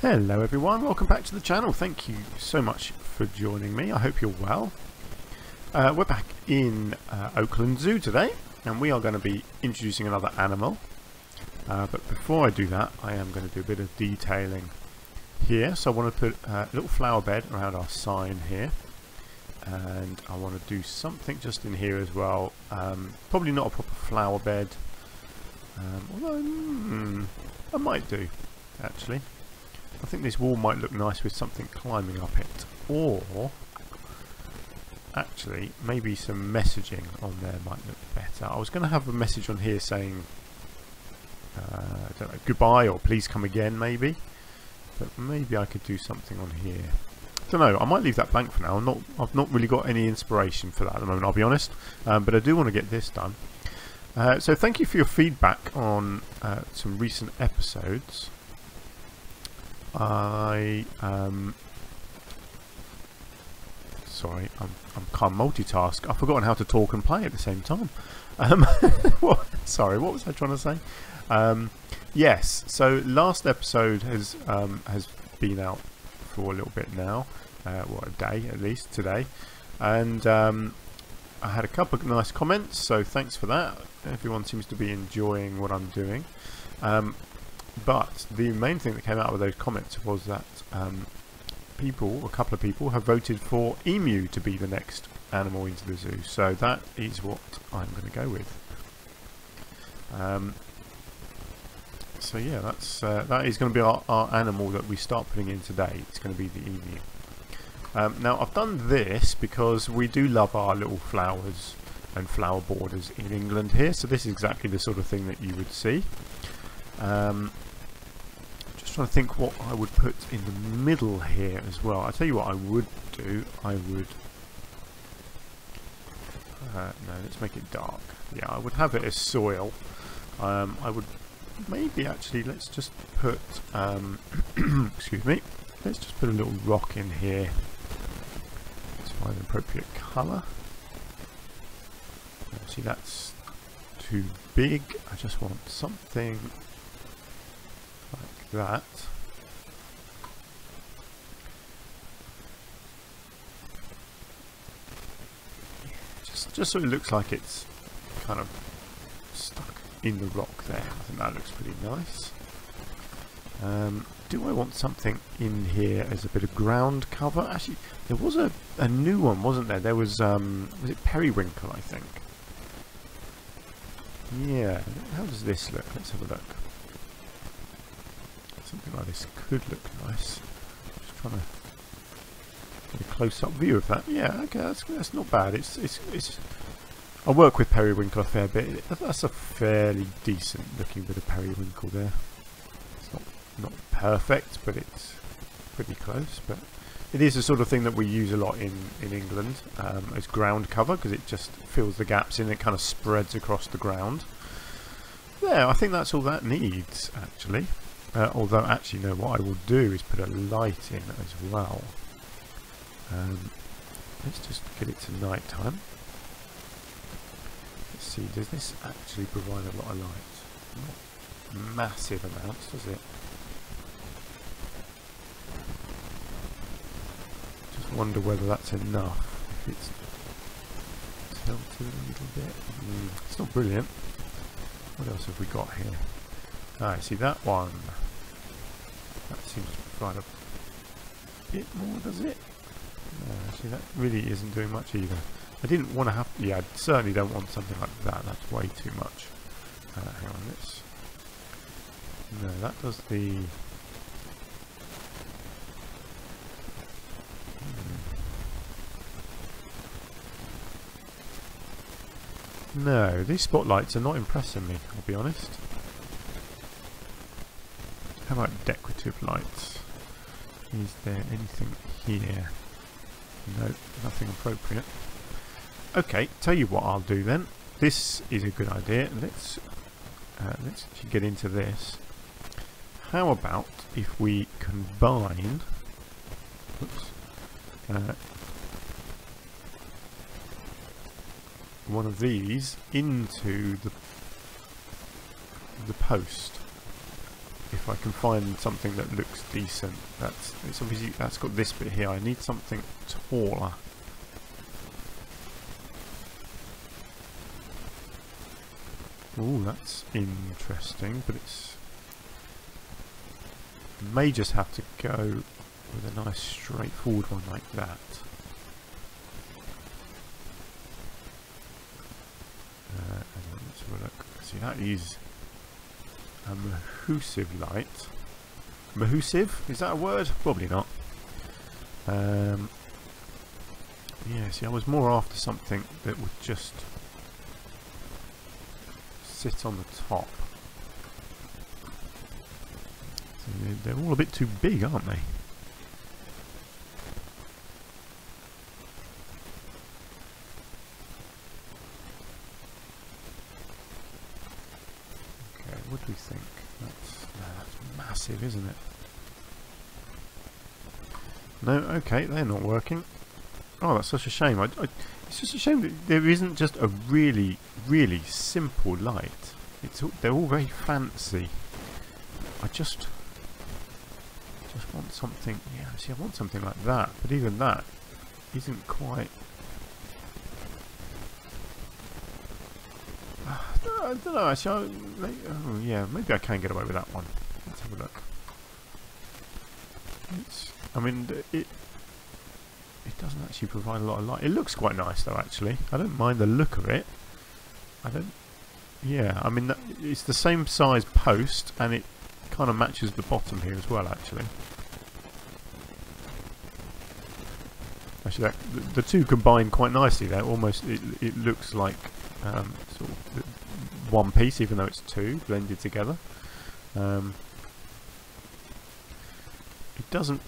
Hello everyone, welcome back to the channel. Thank you so much for joining me. I hope you're well. We're back in Oakland Zoo today, and we are going to be introducing another animal. But before I do that, I am going to do a bit of detailing here. So I want to put a little flower bed around our sign here, and I want to do something just in here as well. Probably not a proper flower bed, although I might do actually. I think this wall might look nice with something climbing up it, or actually maybe some messaging on there might look better. I was going to have a message on here saying I don't know, goodbye or please come again maybe, but maybe I could do something on here. I don't know, I might leave that blank for now. I've not really got any inspiration for that at the moment, I'll be honest, but I do want to get this done. So thank you for your feedback on some recent episodes. Sorry, I can't multitask. I've forgotten how to talk and play at the same time. Sorry, what was I trying to say? Yes, so last episode has been out for a little bit now, well, a day at least today, and I had a couple of nice comments, so thanks for that. Everyone seems to be enjoying what I'm doing. But the main thing that came out of those comments was that a couple of people have voted for emu to be the next animal into the zoo. So that is what I'm going to go with. So yeah, that is going to be our animal that we start putting in today. It's going to be the emu. Now I've done this because we do love our little flowers and flower borders in England here. So this is exactly the sort of thing that you would see. Just trying to think what I would put in the middle here as well. I'll tell you what I would do. I would no, let's make it dark. Yeah, I would have it as soil. I would maybe actually let's just put excuse me, let's just put a little rock in here. Let's find an appropriate colour. See, that's too big. I just want something like that. Just so it looks like it's kind of stuck in the rock there. I think that looks pretty nice. Do I want something in here as a bit of ground cover? Actually, there was a new one, wasn't there? There was it periwinkle, I think. Yeah, how does this look? Let's have a look. Something like this could look nice. Just trying to get a close-up view of that. Yeah, okay, that's not bad. It's. I work with periwinkle a fair bit. That's a fairly decent looking bit of periwinkle there. It's not perfect, but it's pretty close. But it is the sort of thing that we use a lot in England as ground cover, because it just fills the gaps in. It kind of spreads across the ground. There, I think that's all that needs actually. Although actually no, what I will do is put a light in as well. Let's just get it to night time. Let's see, does this actually provide a lot of light? Not massive amounts, does it? Just wonder whether that's enough. If it's tilted a little bit. It's not brilliant. What else have we got here? Ah, see that one. That seems to provide a bit more, does it? No, actually that really isn't doing much either. I didn't want to have, yeah, I certainly don't want something like that. That's way too much. Hang on, let's. No, that does the. No, these spotlights are not impressing me, I'll be honest. How about decorative lights? Is there anything here? No, nothing appropriate. Okay, tell you what I'll do then. This is a good idea. Let's actually get into this. How about if we combine one of these into the post. if I can find something that looks decent. It's obviously that's got this bit here. I need something taller. Ooh, that's interesting, but it's may just have to go with a nice straightforward one like that. And let's have a look. See, that is a mahusive light. Mahusive? Is that a word? Probably not. Yeah, see, I was more after something that would just sit on the top. So they're all a bit too big, aren't they? Okay, what do we think? That's massive, isn't it? No, okay, they're not working. Oh, that's such a shame. It's just a shame that there isn't just a really, really simple light. They're all very fancy. I just want something. Yeah, see, I want something like that. But even that isn't quite. I don't know. Actually, oh yeah, maybe I can get away with that one. Let's have a look. I mean, it doesn't actually provide a lot of light. It looks quite nice though, actually. I don't mind the look of it. Yeah, I mean, it's the same size post, and it kind of matches the bottom here as well, actually. Actually, the two combine quite nicely there. Almost, it looks like sort of one piece, even though it's two blended together. It doesn't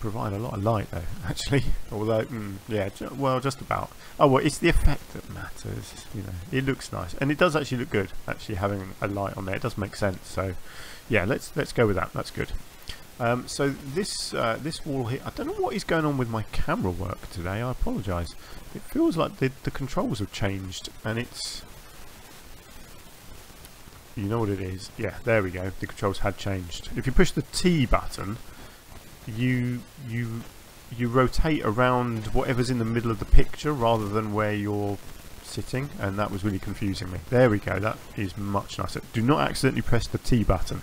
provide a lot of light though, actually. Although, yeah, well, just about. Oh well, it's the effect that matters. You know, it looks nice, and it does actually look good. Actually, having a light on there, it does make sense. So, yeah, let's go with that. That's good. So this wall here, I don't know what is going on with my camera work today. I apologise. It feels like the controls have changed, and it's. You know what it is? Yeah, there we go. The controls had changed. If you push the T button, you rotate around whatever's in the middle of the picture rather than where you're sitting, and that was really confusing me. There we go. That is much nicer. Do not accidentally press the T button.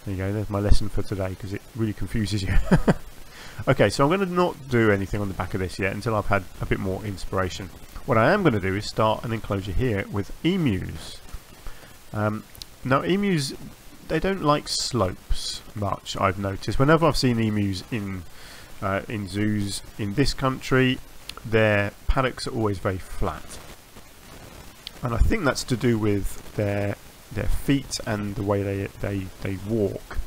There you go. There's my lesson for today, because it really confuses you. Okay, so I'm going to not do anything on the back of this yet until I've had a bit more inspiration. What I am going to do is start an enclosure here with emus. Now emus, they don't like slopes much, I've noticed. Whenever I've seen emus in zoos in this country, their paddocks are always very flat, and I think that's to do with their feet and the way they walk.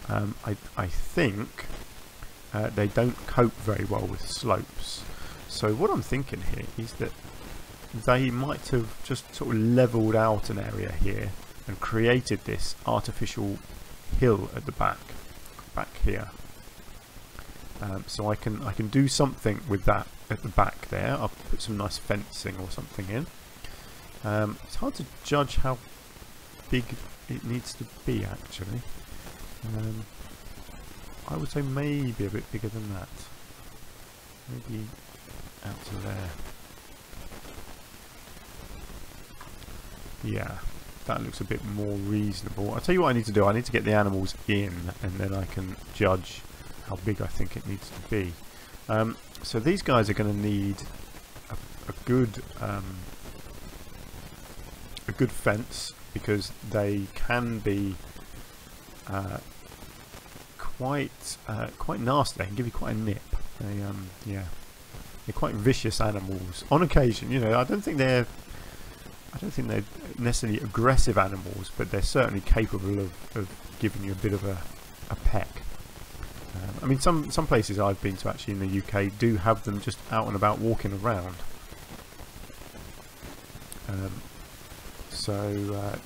I think they don't cope very well with slopes. So what I'm thinking here is that they might have just sort of leveled out an area here and created this artificial hill at the back here. So I can do something with that at the back there. I'll put some nice fencing or something in. It's hard to judge how big it needs to be, actually. I would say maybe a bit bigger than that. Maybe out to there. Yeah, that looks a bit more reasonable. I'll tell you what I need to do. I need to get the animals in, and then I can judge how big I think it needs to be. So these guys are going to need a good fence, because they can be quite nasty. They can give you quite a nip. Yeah, they're quite vicious animals on occasion. You know, I don't think they're necessarily aggressive animals, but they're certainly capable of giving you a bit of a peck. I mean, some places I've been to actually in the UK do have them just out and about walking around.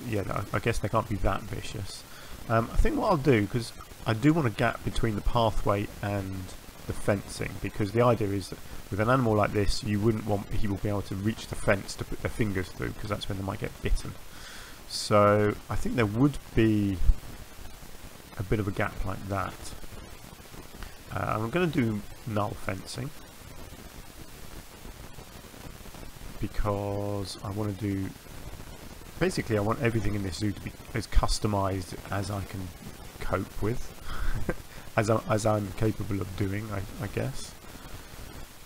Yeah, I guess they can't be that vicious. I think what I'll do, because I do want a gap between the pathway and the fencing, because the idea is that with an animal like this, you wouldn't want people to be able to reach the fence to put their fingers through, because that's when they might get bitten. So I think there would be a bit of a gap like that. I'm going to do null fencing because I want to do, basically I want everything in this zoo to be as customized as I can cope with, as I'm capable of doing, I guess.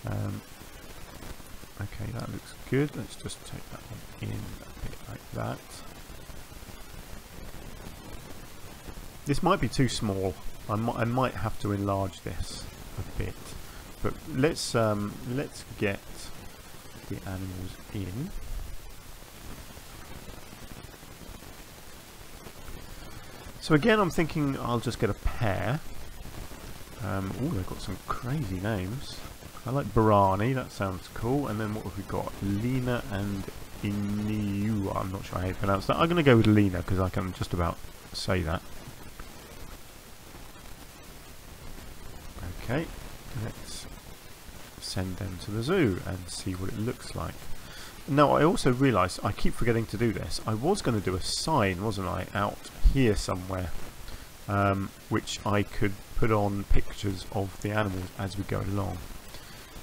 Okay, that looks good. Let's just take that one in a bit like that. This might be too small. I might have to enlarge this a bit, but let's get the animals in. So again, I'm thinking I'll just get a pair. Oh, they've got some crazy names. I like Barani, that sounds cool. And then what have we got? Lena and Inu. I'm not sure how you pronounce that. I'm going to go with Lena because I can just about say that. Okay, let's send them to the zoo and see what it looks like. Now, I also realised, I keep forgetting to do this, I was going to do a sign, wasn't I, out here somewhere, which I could put on pictures of the animals as we go along.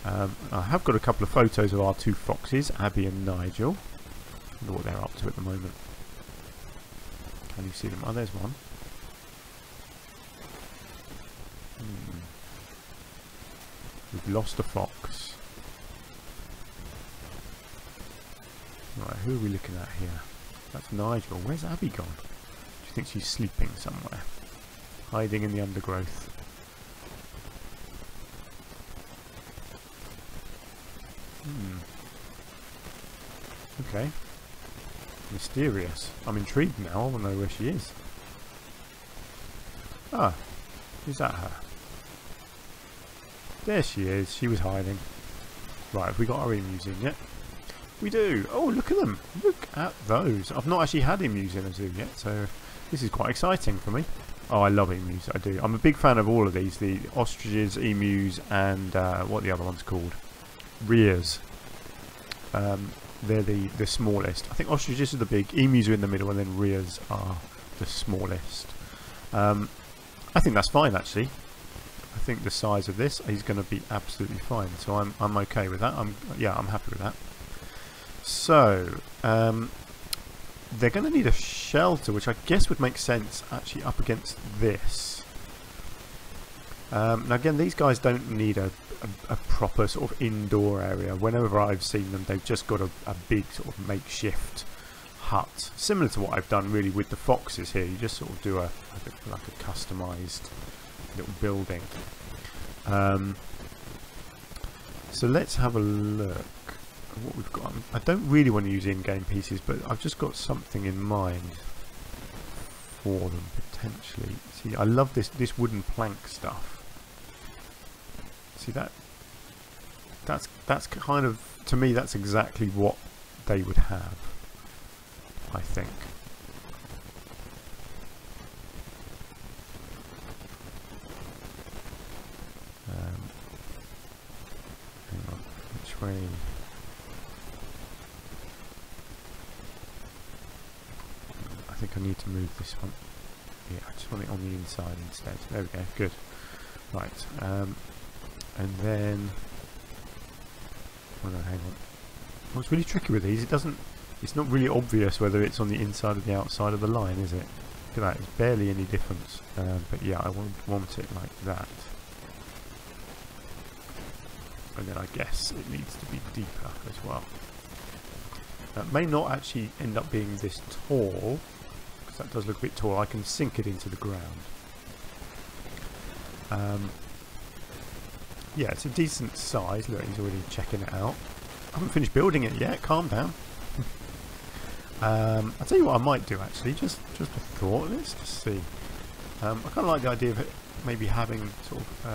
I have got a couple of photos of our two foxes, Abby and Nigel. I wonder what they're up to at the moment. Can you see them? Oh, there's one. We've lost a fox. Right, who are we looking at here? That's Nigel. Where's Abby gone? Do you think she's sleeping somewhere? Hiding in the undergrowth. Okay. Mysterious. I'm intrigued now. I want to know where she is. Ah, is that her? There she is. She was hiding. Right, have we got our emus in yet? We do. Oh, look at them. Look at those. I've not actually had emus in a zoo yet, so this is quite exciting for me. Oh, I love emus. I do. I'm a big fan of all of these. The ostriches, emus, and what are the other one's called? Rheas. They're the smallest. I think ostriches are the big, emus are in the middle, and then rheas are the smallest. I think that's fine, actually. I think the size of this is going to be absolutely fine, so I'm okay with that. I'm happy with that. So they're going to need a shelter, which I guess would make sense actually up against this. Now again, these guys don't need a proper sort of indoor area. Whenever I've seen them, they've just got a big sort of makeshift hut, similar to what I've done really with the foxes here. You just sort of do like a customised little building. So let's have a look at what we've got. I don't really want to use in-game pieces, but I've just got something in mind for them potentially. See, I love this wooden plank stuff. See that's kind of, to me, that's exactly what they would have, I think. Hang on, which way? I think I need to move this one. Yeah, I just want it on the inside instead. There we go, good. Right, and then, oh no, hang on. Oh, it's really tricky with these. It's not really obvious whether it's on the inside or the outside of the line, is it? Look at that, it's barely any difference. But yeah, I want it like that. And then I guess it needs to be deeper as well. That may not actually end up being this tall, because that does look a bit tall. I can sink it into the ground. Yeah, it's a decent size. Look, he's already checking it out. I haven't finished building it yet. Calm down. I'll tell you what I might do actually. Just a thought. Let's just see. I kind of like the idea of it maybe having sort of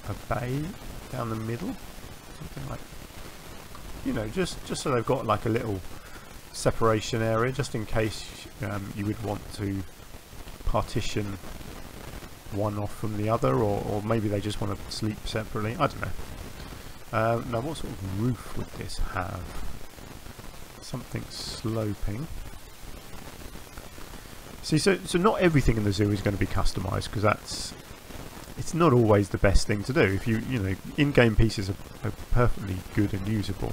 a bay down the middle, something like, you know, just so they've got like a little separation area, just in case you would want to partition one off from the other, or maybe they just want to sleep separately. I don't know. Now, what sort of roof would this have? Something sloping. See, so not everything in the zoo is going to be customised, because it's not always the best thing to do. If you know, in-game pieces are perfectly good and usable.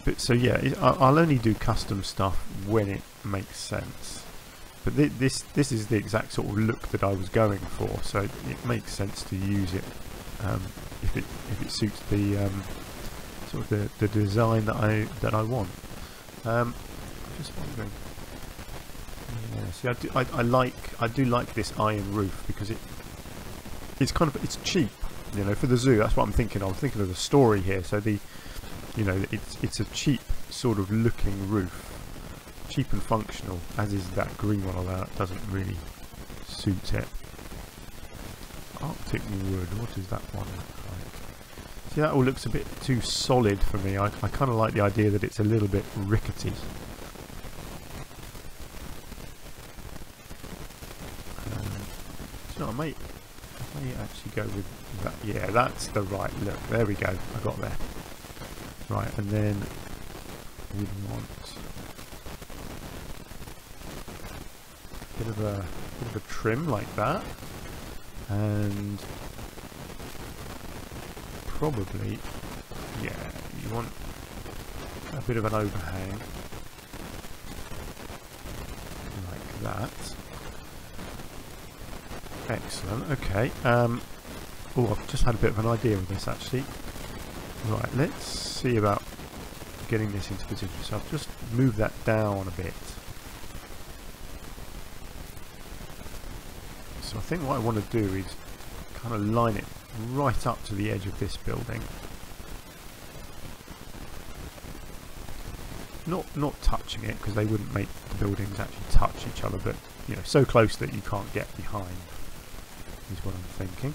But so yeah, I'll only do custom stuff when it makes sense. But this is the exact sort of look that I was going for, so it makes sense to use it if it suits the sort of the design that I want. Just wondering. Yeah, see, I do like this iron roof, because it's cheap, you know, for the zoo. That's what I'm thinking of. I'm thinking of the story here. So it's a cheap sort of looking roof, cheap and functional, as is that green one, although that doesn't really suit it. Arctic wood, what does that one look like? See, that all looks a bit too solid for me. I kind of like the idea that it's a little bit rickety. I may actually go with that. Yeah, that's the right look. There we go. I got there. Right, and then we want a bit of a trim like that, and probably, yeah, you want a bit of an overhang like that. Excellent. Okay. Oh, I've just had a bit of an idea with this actually. Right, let's see about getting this into position. So I've just moved that down a bit. So I think what I want to do is kind of line it right up to the edge of this building. Not touching it, because they wouldn't make the buildings actually touch each other, but you know, so close that you can't get behind is what I'm thinking.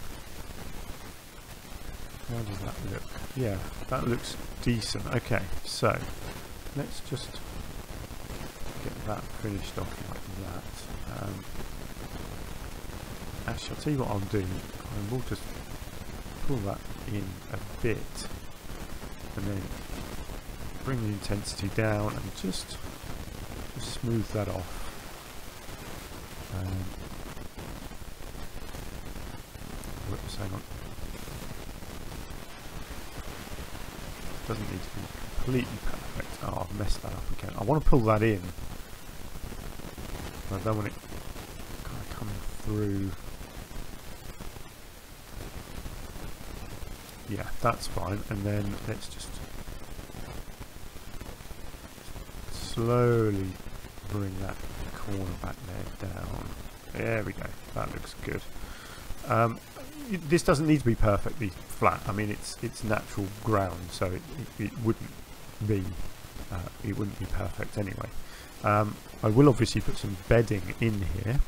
How does that look? Yeah, that looks decent. Okay, so let's just get that finished off like that. Actually, I'll tell you what I'll do. I will just pull that in a bit, and then bring the intensity down and just smooth that off. Whoops, hang on. Doesn't need to be completely perfect. Oh, I've messed that up again. I want to pull that in. I don't want it kind of coming through. Yeah, that's fine. And then let's just slowly bring that corner back there down. There we go. That looks good. This doesn't need to be perfectly flat. I mean, it's natural ground, so it wouldn't be perfect anyway. I will obviously put some bedding in here,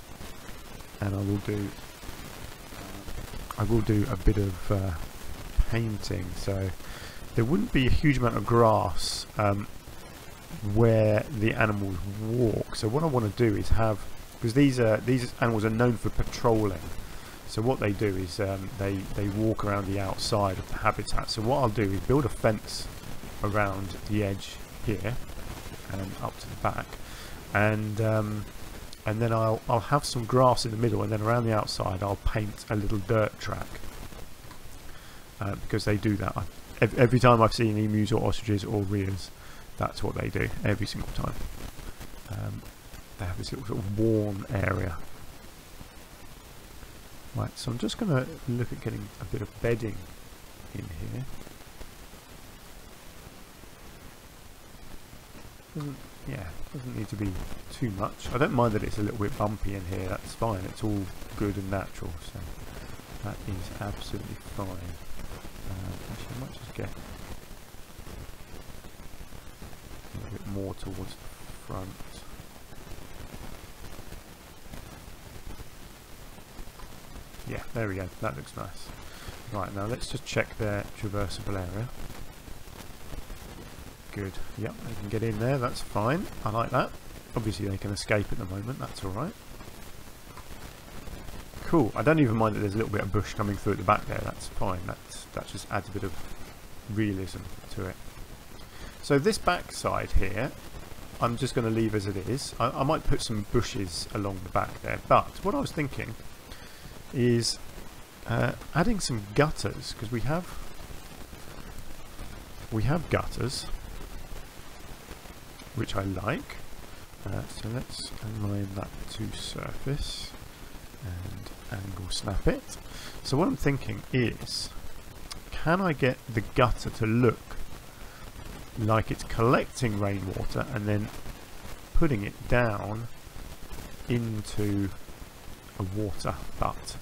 and I will do a bit of painting. So there wouldn't be a huge amount of grass where the animals walk. So what I want to do is have, because these animals are known for patrolling. So what they do is they walk around the outside of the habitat. So what I'll do is build a fence around the edge here and up to the back, and then I'll have some grass in the middle, and then around the outside I'll paint a little dirt track, because they do that. Every time I've seen emus or ostriches or rheas, that's what they do every single time. They have this little sort of worn area. Right, so I'm just going to look at getting a bit of bedding in here. Doesn't need to be too much. I don't mind that it's a little bit bumpy in here, that's fine. It's all good and natural, so that is absolutely fine. Actually, I might just get a little bit more towards the front. Yeah, there we go. That looks nice. Right, now let's just check their traversable area. Good. Yep, they can get in there. That's fine. I like that. Obviously, they can escape at the moment. That's all right. Cool. I don't even mind that there's a little bit of bush coming through at the back there. That's fine. That just adds a bit of realism to it. So this back side here, I'm just going to leave as it is. I might put some bushes along the back there, but what I was thinking is adding some gutters, because we have gutters, which I like. So let's align that to surface and angle snap it. So what I'm thinking is, can I get the gutter to look like it's collecting rainwater and then putting it down into a water butt,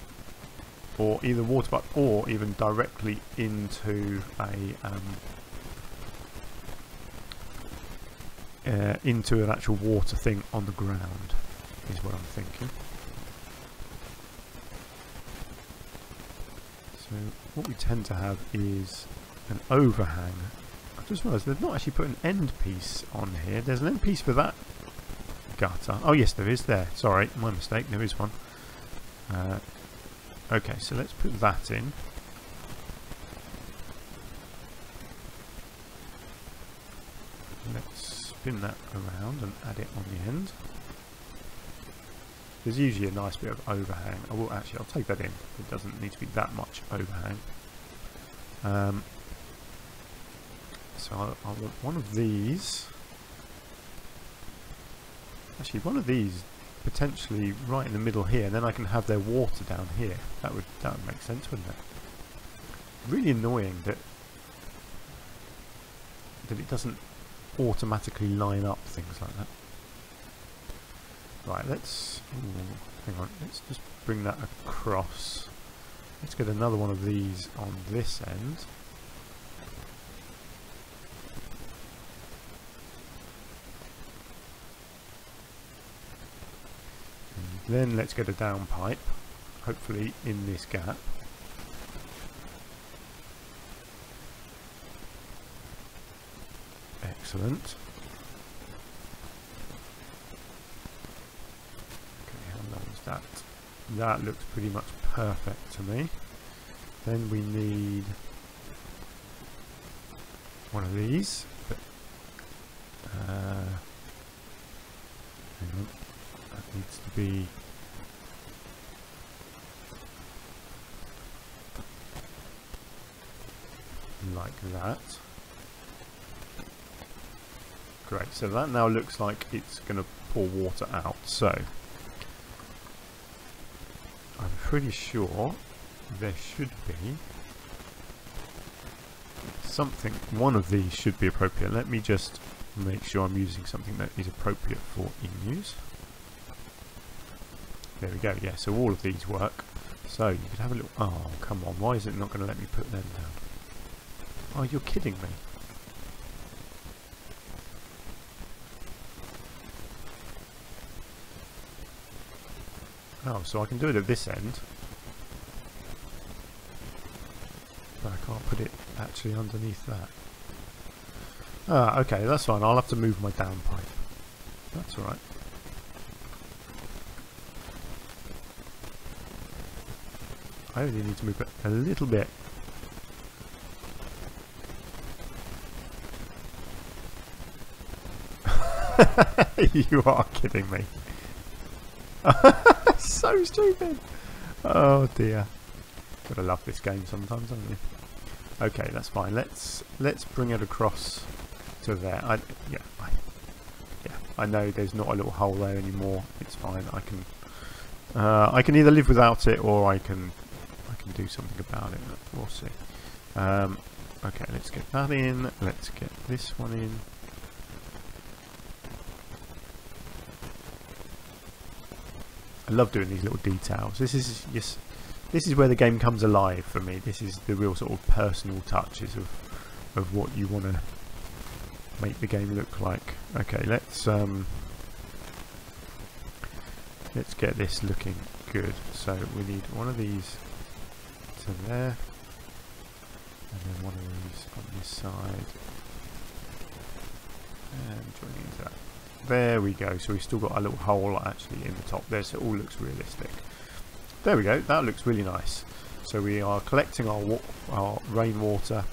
or either water butt or even directly into into an actual water thing on the ground, is what I'm thinking. So what we tend to have is an overhang. I just realised they've not actually put an end piece on here. There's an end piece for that gutter. Oh yes, there is there. Sorry, my mistake. There is one. Okay, so let's put that in. Let's spin that around and add it on the end. There's usually a nice bit of overhang. I'll take that in. It doesn't need to be that much overhang. So I'll want one of these. Actually, one of these potentially right in the middle here, and then I can have their water down here. That would make sense, wouldn't it? Really annoying that it doesn't automatically line up things like that. Right, hang on, let's just bring that across. Let's get another one of these on this end. And then let's get a down pipe, hopefully in this gap. Excellent. That looks pretty much perfect to me. Then we need one of these. But, hang on. That needs to be like that. Great. So that now looks like it's going to pour water out. So I'm pretty sure there should be something, one of these should be appropriate. Let me just make sure I'm using something that is appropriate for Emus. There we go, yeah, so all of these work. So you could have a little, oh come on, why is it not going to let me put them down? Oh, you're kidding me. Oh, so I can do it at this end, but I can't put it actually underneath that. Ah, okay, that's fine. I'll have to move my down pipe. That's alright. I only need to move it a little bit. You are kidding me. So stupid. Oh dear. Gotta love this game sometimes, haven't you? Okay, that's fine. Let's bring it across to there. I know there's not a little hole there anymore. It's fine. I can either live without it or I can do something about it. We'll see. Okay, let's get that in. Let's get this one in. I love doing these little details. This is where the game comes alive for me. This is the real sort of personal touches of what you want to make the game look like. Okay, let's get this looking good. So we need one of these to there, and then one of these on this side, and joining into that. There we go. So we've still got a little hole actually in the top there, so it all looks realistic. There we go. That looks really nice. So we are collecting our rainwater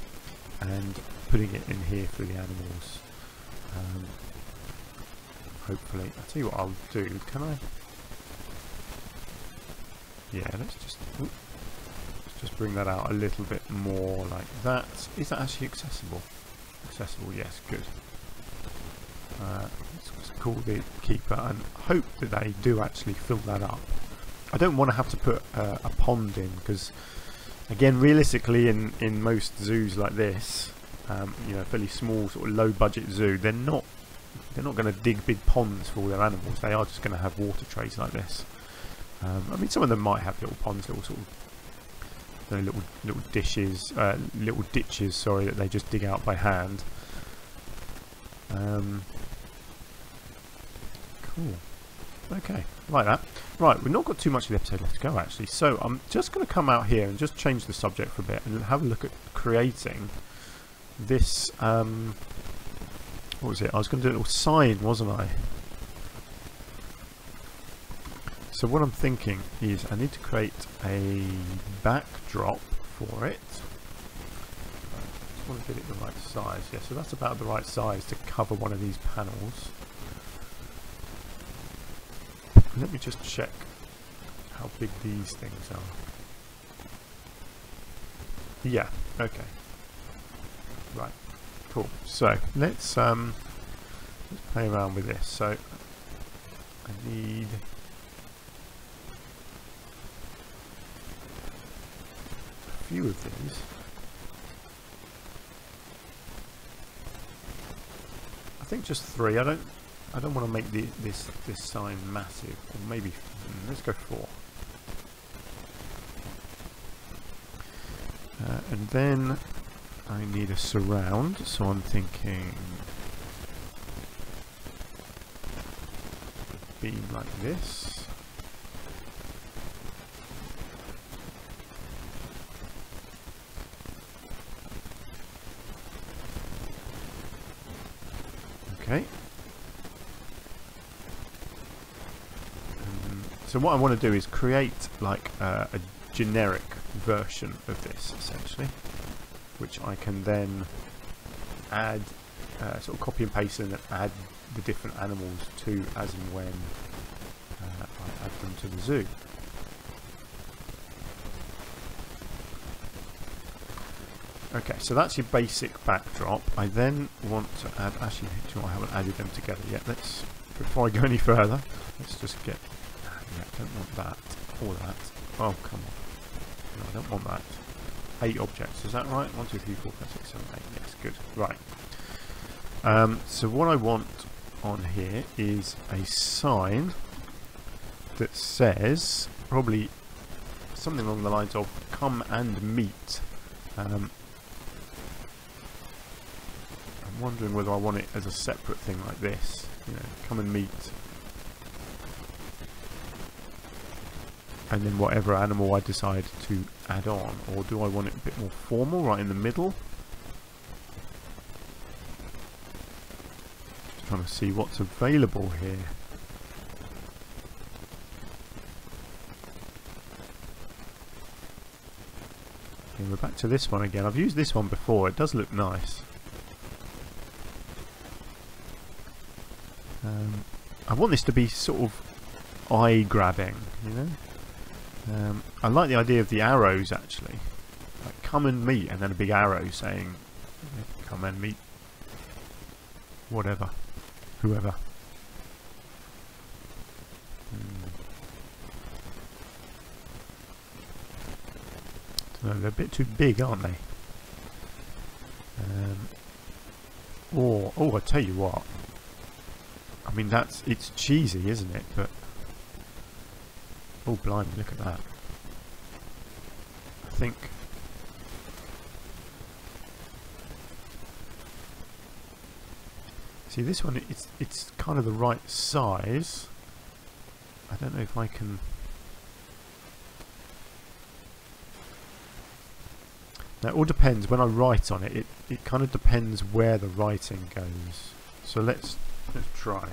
and putting it in here for the animals. Hopefully. I'll tell you what I'll do. Can I? Yeah, let's just bring that out a little bit more like that. Is that actually accessible? Accessible, yes, good. Let's just call the keeper and hope that they do actually fill that up. I don't want to have to put a pond in because, again, realistically, in most zoos like this, you know, fairly small sort of low budget zoo, they're not going to dig big ponds for all their animals. They are just going to have water trays like this. I mean, some of them might have little ponds, little sort of, you know, little dishes, little ditches, sorry, that they just dig out by hand. Cool. Okay, like that. Right, we've not got too much of the episode left to go actually, so I'm just going to come out here and just change the subject for a bit and have a look at creating this. What was it? I was going to do a little sign, wasn't I? So what I'm thinking is I need to create a backdrop for it. I just want to get it the right size. Yeah, so that's about the right size to cover one of these panels. Let me just check how big these things are. Yeah, okay. Right, cool. So let's play around with this. So I need a few of these. I think just 3. I don't want to make this sign massive, or maybe let's go 4. And then I need a surround, so I'm thinking a beam like this. Okay. So what I want to do is create like a generic version of this, essentially, which I can then add, sort of copy and paste and add the different animals to as and when I add them to the zoo. Okay, so that's your basic backdrop. I then want to add, actually, I haven't added them together yet. Let's, before I go any further, let's just get, yeah, I don't want that, or that. Oh, come on. No, I don't want that. 8 objects, is that right? 1, 2, 3, 4, 5, 6, 7, 8. Yes, good. Right. So what I want on here is a sign that says, probably something along the lines of, come and meet. I'm wondering whether I want it as a separate thing like this. You know, come and meet. And then whatever animal I decide to add on, or do I want it a bit more formal, right in the middle? Just trying to see what's available here. Okay, we're back to this one again. I've used this one before, it does look nice. I want this to be sort of eye-grabbing, you know? I like the idea of the arrows, actually. Like, come and meet, and then a big arrow saying, come and meet whatever, whoever. Don't know, they're a bit too big, aren't they? Or, oh, I tell you what. I mean, it's cheesy, isn't it? But oh, blimey, look at that. I think see this one, it's kind of the right size. I don't know if I can. Now it all depends. When I write on it, it kind of depends where the writing goes. So let's try.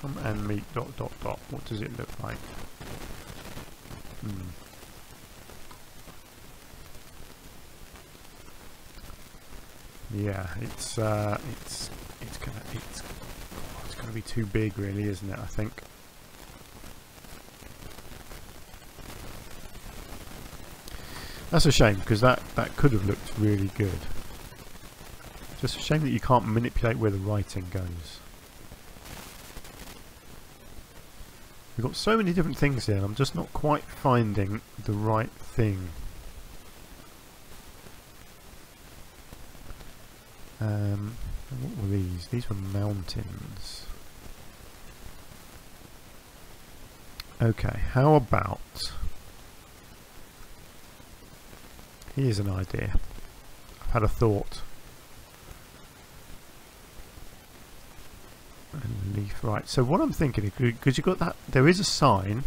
Come and meet ... What does it look like? Yeah, it's gonna be too big, really, isn't it? I think. That's a shame, because that could have looked really good. Just a shame that you can't manipulate where the writing goes. We've got so many different things here, and I'm just not quite finding the right thing. What were these? These were mountains. Okay, how about... Here's an idea. I've had a thought. And leaf, right. So what I'm thinking, because you've got that, there is a sign,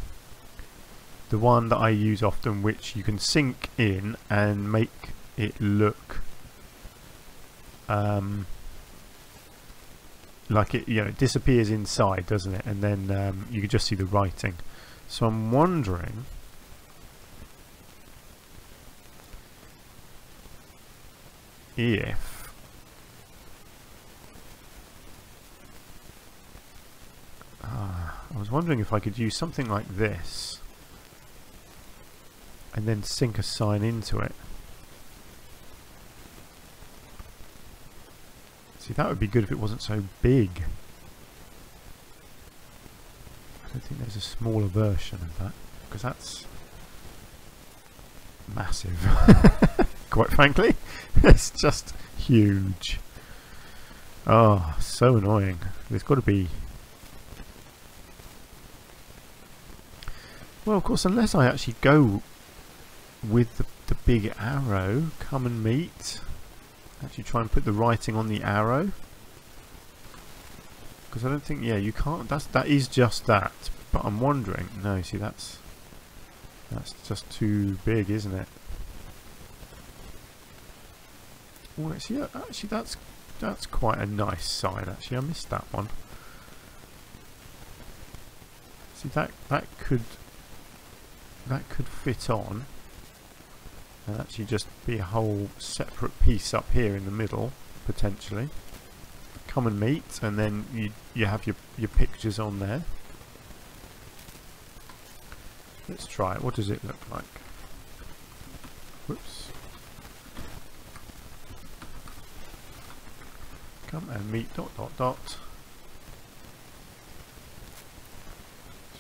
the one that I use often, which you can sink in and make it look like it, it disappears inside, doesn't it? And then you can just see the writing. So I'm wondering if I was wondering if I could use something like this and then sink a sign into it. See, that would be good if it wasn't so big. I don't think there's a smaller version of that, because that's massive. Quite frankly, it's just huge. Oh, so annoying. There's got to be... Well, of course, unless I actually go with the big arrow, come and meet... Actually try and put the writing on the arrow, because I don't think, yeah, you can't, that is just that, but I'm wondering, no, see, that's just too big, isn't it? Oh, actually, yeah, actually that's quite a nice sign. Actually, I missed that one. See, that could fit on. And actually just be a whole separate piece up here in the middle, potentially. Come and meet, and then you have your pictures on there. Let's try it. What does it look like? Whoops. Come and meet ... Let's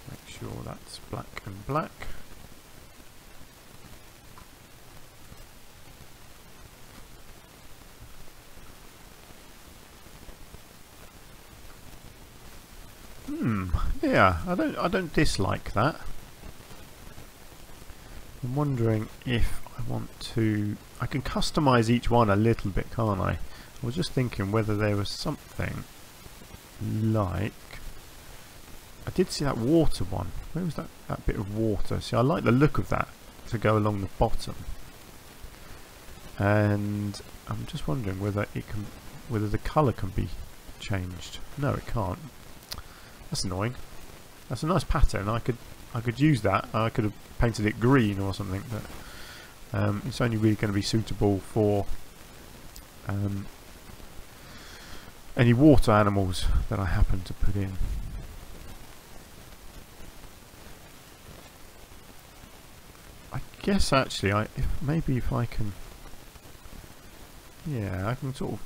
make sure that's black and black. Yeah, I don't dislike that. I'm wondering if I want to... I can customize each one a little bit, can't I? I was just thinking whether there was something like... I did see that water one. Where was that bit of water? See, I like the look of that to go along the bottom. And I'm just wondering whether the colour can be changed. No, it can't. That's annoying. That's a nice pattern. I could use that. I could have painted it green or something, but it's only really going to be suitable for any water animals that I happen to put in. I guess actually, maybe if I can, yeah, I can sort of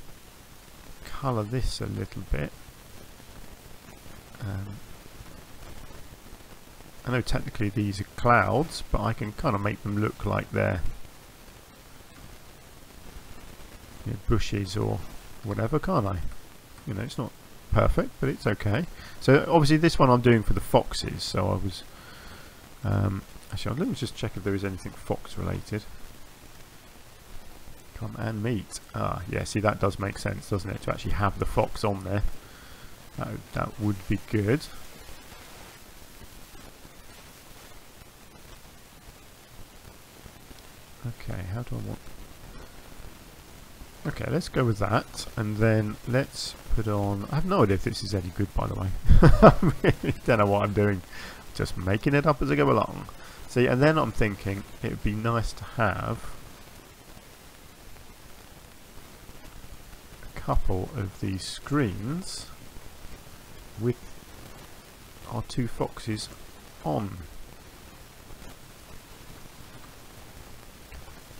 colour this a little bit. I know technically these are clouds, but I can kind of make them look like they're bushes or whatever, can't I? It's not perfect, but it's okay. So obviously this one I'm doing for the foxes, so I was actually, let me just check if there is anything fox related. Come and meet. Ah, yeah, see, that does make sense, doesn't it, to actually have the fox on there. That would be good. Okay, how do I want... Okay, let's go with that, and then let's put on... I have no idea if this is any good, by the way. I really don't know what I'm doing. Just making it up as I go along. See, and then I'm thinking it would be nice to have couple of these screens with our two foxes on.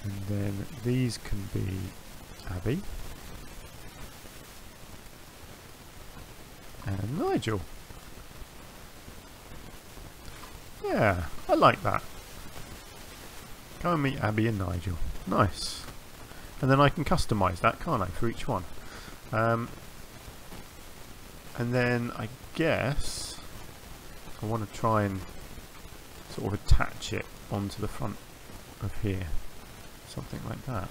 And then these can be Abby and Nigel. Yeah, I like that. Go and meet Abby and Nigel. Nice. And then I can customise that, can't I, for each one? And then I guess I want to try and sort of attach it onto the front of here. Something like that.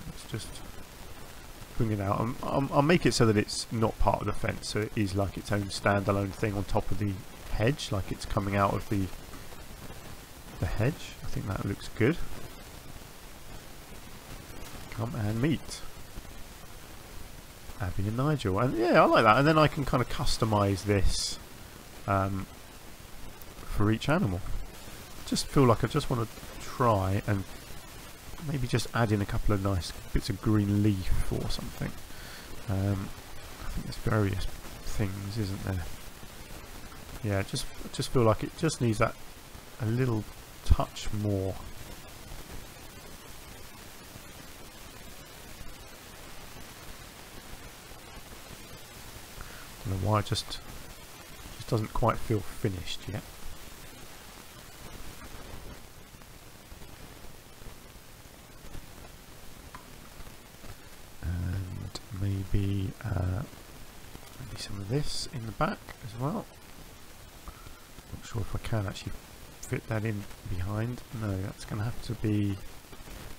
Let's just bring it out. I'll make it so that it's not part of the fence, so it is like its own standalone thing on top of the hedge, like it's coming out of the hedge. I think that looks good. Come and meet Abby and Nigel, and yeah, I like that. And then I can kind of customise this for each animal. Just feel like I just want to try and maybe just add in a couple of nice bits of green leaf or something. I think there's various things, isn't there? Yeah, just feel like it just needs that a little touch more. I don't know why it just doesn't quite feel finished yet. And maybe some of this in the back as well. Not sure if I can actually fit that in behind. No, that's going to have to be...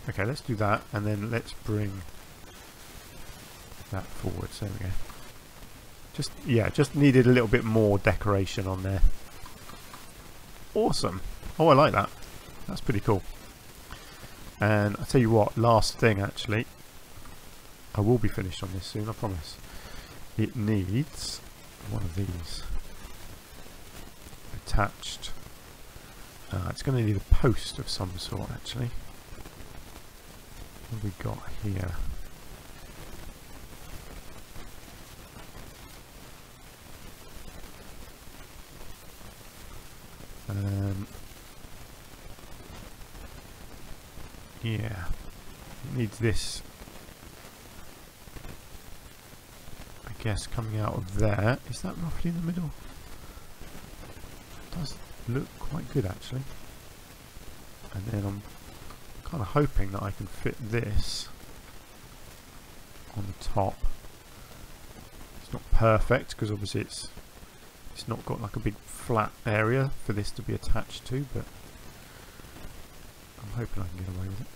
Okay, let's do that, and then let's bring that forward. So there we go. Just needed a little bit more decoration on there. Awesome. Oh, I like that. That's pretty cool. And I'll tell you what, last thing actually. I will be finished on this soon, I promise. It needs one of these attached. It's going to need a post of some sort actually. What have we got here? Yeah, it needs this, I guess, coming out of there. Is that roughly in the middle? It does look quite good actually. And then I'm kind of hoping that I can fit this on the top. It's not perfect because obviously it's not got like a big flat area for this to be attached to, but I'm hoping I can get away with it.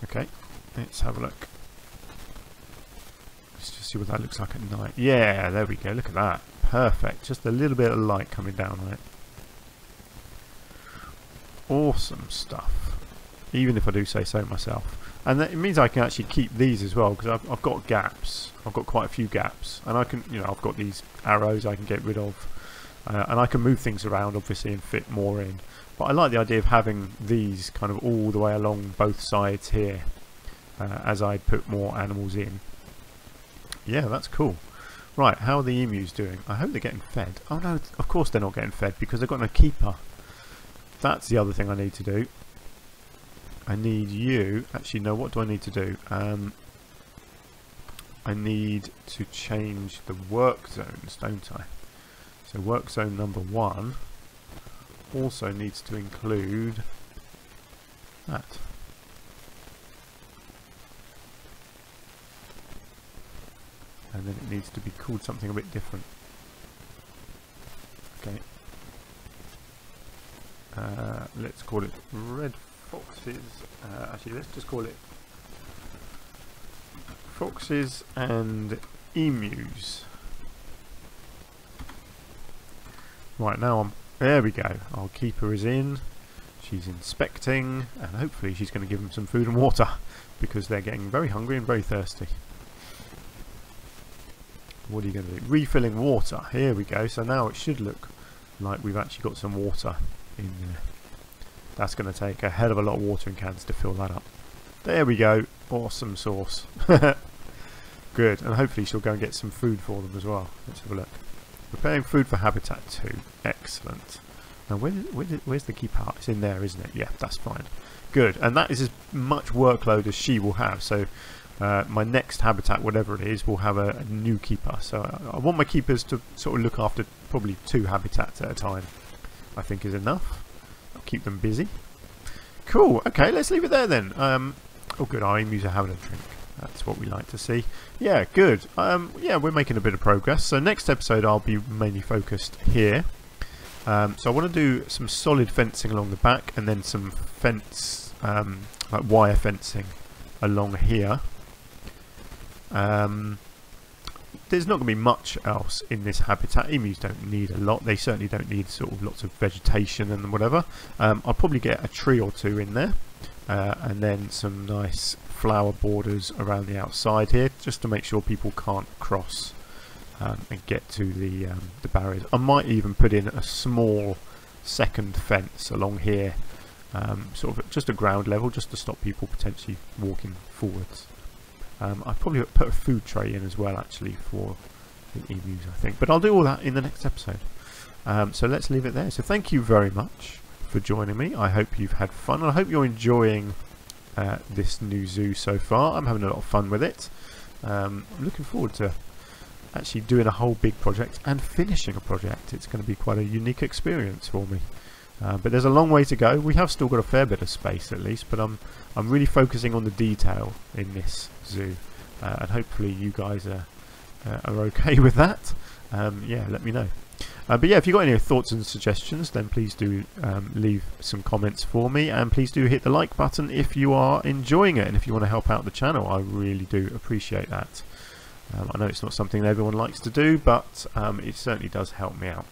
Okay, let's have a look. Let's just see what that looks like at night. Yeah, there we go, look at that. Perfect, just a little bit of light coming down on it. Awesome stuff. Even if I do say so myself. And that, it means I can actually keep these as well, because I've got gaps. I've got quite a few gaps, and I can, I've got these arrows I can get rid of, and I can move things around obviously and fit more in. But I like the idea of having these kind of all the way along both sides here, as I put more animals in. Yeah, that's cool. Right, how are the emus doing? I hope they're getting fed. Oh no, of course they're not getting fed because they've got no keeper. That's the other thing I need to do. I need you, actually no, what do I need to do? I need to change the work zones, don't I? So work zone number 1 also needs to include that. And then it needs to be called something a bit different. Okay. Let's call it red foxes. Actually, let's just call it foxes and emus. Right, now there we go. Our keeper is in. She's inspecting, and hopefully she's going to give them some food and water because they're getting very hungry and very thirsty. what are you going to do? Refilling water. Here we go. So now it should look like we've actually got some water in there. That's going to take a hell of a lot of watering cans to fill that up. There we go. Awesome sauce. Good. And hopefully she'll go and get some food for them as well. Let's have a look. Preparing food for habitat 2. Excellent. Now where's the key part? It's in there, isn't it? Yeah, that's fine. Good. And that is as much workload as she will have. So my next habitat, whatever it is, will have a new keeper. So I want my keepers to sort of look after probably 2 habitats at a time. I think is enough. I'll keep them busy. Cool. Okay, let's leave it there then. Oh, good. Our emus are having a drink. That's what we like to see. Yeah, good. Yeah, we're making a bit of progress. So next episode, I'll be mainly focused here. So I want to do some solid fencing along the back, and then some fence, like wire fencing along here. There's not going to be much else in this habitat. Emus don't need a lot. They certainly don't need sort of lots of vegetation and whatever. I'll probably get a tree or 2 in there, and then some nice flower borders around the outside here, just to make sure people can't cross and get to the barriers. I might even put in a small second fence along here, sort of just a ground level, just to stop people potentially walking forwards. I'll probably put a food tray in as well, actually, for the emus, I think. But I'll do all that in the next episode. So let's leave it there. So thank you very much for joining me. I hope you've had fun. And I hope you're enjoying this new zoo so far. I'm having a lot of fun with it. I'm looking forward to actually doing a whole big project and finishing a project. It's going to be quite a unique experience for me. But there's a long way to go. We have still got a fair bit of space at least, but I'm really focusing on the detail in this zoo, and hopefully you guys are okay with that. Yeah, let me know. But yeah, if you've got any thoughts and suggestions, then please do leave some comments for me, and please do hit the like button if you are enjoying it, and if you want to help out the channel, I really do appreciate that. I know it's not something everyone likes to do, but it certainly does help me out.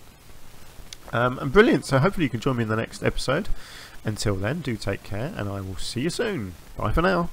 And brilliant, so hopefully you can join me in the next episode. Until then, do take care, and I will see you soon. Bye for now.